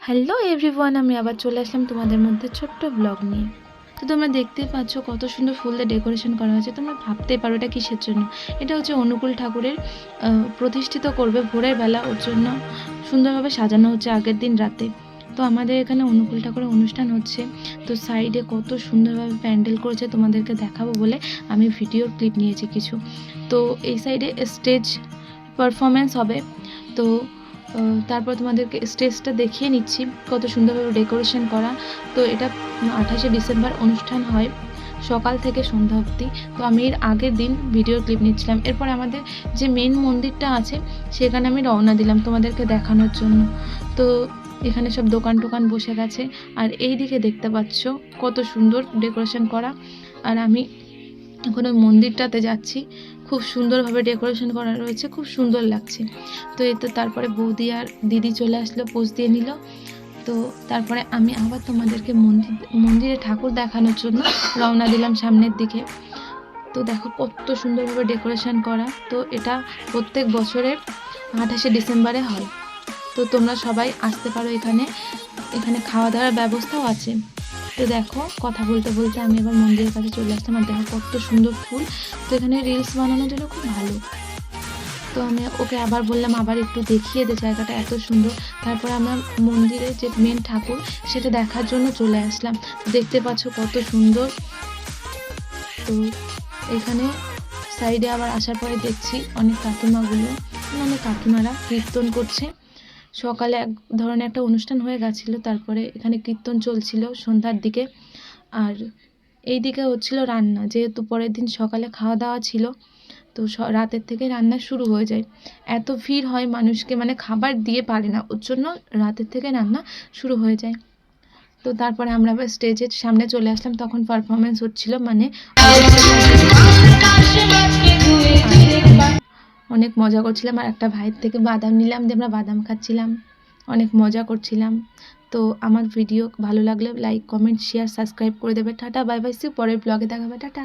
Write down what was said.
Hello everyone, আমি আবার চলে আসলাম তোমাদের মধ্যে ছোট্ট ব্লগ নিয়ে। তো তোমরা দেখতেই পাচ্ছ কত সুন্দর ফুল দিয়ে ডেকোরেশন করা হয়েছে। তোমরা ভাবতেই পারো এটা কিসের জন্য। এটা হচ্ছে অনুকূল ঠাকুরের প্রতিষ্ঠিত করবে ভোরের বেলা, ওর জন্য সুন্দরভাবে সাজানো হচ্ছে আগের দিন রাতে। তো আমাদের এখানে অনুকূল ঠাকুরের অনুষ্ঠান হচ্ছে। তো সাইডে কত সুন্দরভাবে প্যান্ডেল করেছে তোমাদেরকে দেখাবো বলে আমি ভিডিওর ক্লিপ নিয়েছি কিছু। তো এই সাইডে স্টেজ পারফরমেন্স হবে। তো তারপর তোমাদেরকে স্টেজটা দেখিয়ে নিচ্ছি কত সুন্দরভাবে ডেকোরেশন করা। তো এটা 28শে ডিসেম্বর অনুষ্ঠান হয় সকাল থেকে সন্ধ্যা অবধি। তো আমি এর আগের দিন ভিডিও ক্লিপ নিচ্ছিলাম। এরপর আমাদের যে মেন মন্দিরটা আছে সেখানে আমি রওনা দিলাম তোমাদেরকে দেখানোর জন্য। তো এখানে সব দোকান টোকান বসে গেছে, আর এই দিকে দেখতে পাচ্ছ কত সুন্দর ডেকোরেশন করা। আর আমি এখন ওই মন্দিরটাতে যাচ্ছি। খুব সুন্দরভাবে ডেকোরেশন করা রয়েছে, খুব সুন্দর লাগছে। তো এই তো তারপরে বৌদি আর দিদি চলে আসলো, পোজ দিয়ে নিল। তো তারপরে আমি আবার তোমাদেরকে মন্দিরে ঠাকুর দেখানোর জন্য রওনা দিলাম সামনের দিকে। তো দেখো কত সুন্দরভাবে ডেকোরেশন করা। তো এটা প্রত্যেক বছরের 28শে ডিসেম্বরে হয়। তো তোমরা সবাই আসতে পারো এখানে। এখানে খাওয়া দাওয়ার ব্যবস্থাও আছে। তো দেখো কথা বলতে বলতে আমি এবার মন্দিরের কাছে চলে আসলাম, আর দেখো কত সুন্দর ফুল। তো এখানে রিলস বানানোর জন্য খুব ভালো। তো আমি ওকে আবার বললাম আবার একটু দেখিয়ে দে, জায়গাটা এত সুন্দর। তারপরে আমরা মন্দিরের যে মেন ঠাকুর সেটা দেখার জন্য চলে আসলাম। দেখতে পাচ্ছ কত সুন্দর। তো এখানে সাইডে আবার আসার পরে দেখছি অনেক কাকিমারা কীর্তন করছে। সকালে এক ধরনের একটা অনুষ্ঠান হয়ে গেছিলো, তারপরে এখানে কীর্তন চলছিল সন্ধ্যার দিকে। আর এই দিকে হচ্ছিল রান্না, যেহেতু পরের দিন সকালে খাওয়া দাওয়া ছিল। তো রাতের থেকে রান্না শুরু হয়ে যায়। এত ভিড় হয় মানুষকে, মানে খাবার দিয়ে পারে না, ওর জন্য রাতের থেকে রান্না শুরু হয়ে যায়। তো তারপরে আমরা আবার স্টেজের সামনে চলে আসলাম, তখন পারফরমেন্স হচ্ছিল, মানে অনেক মজা করছিলাম। আর একটা ভাইয়ের থেকে বাদাম নিলাম, দিয়ে আমরা বাদাম খাচ্ছিলাম, অনেক মজা করছিলাম। তো আমার ভিডিও ভালো লাগলে লাইক কমেন্ট শেয়ার সাবস্ক্রাইব করে দেবে। টাটা বাই বাই, সি পরের ব্লগে দেখাবে। টাটা।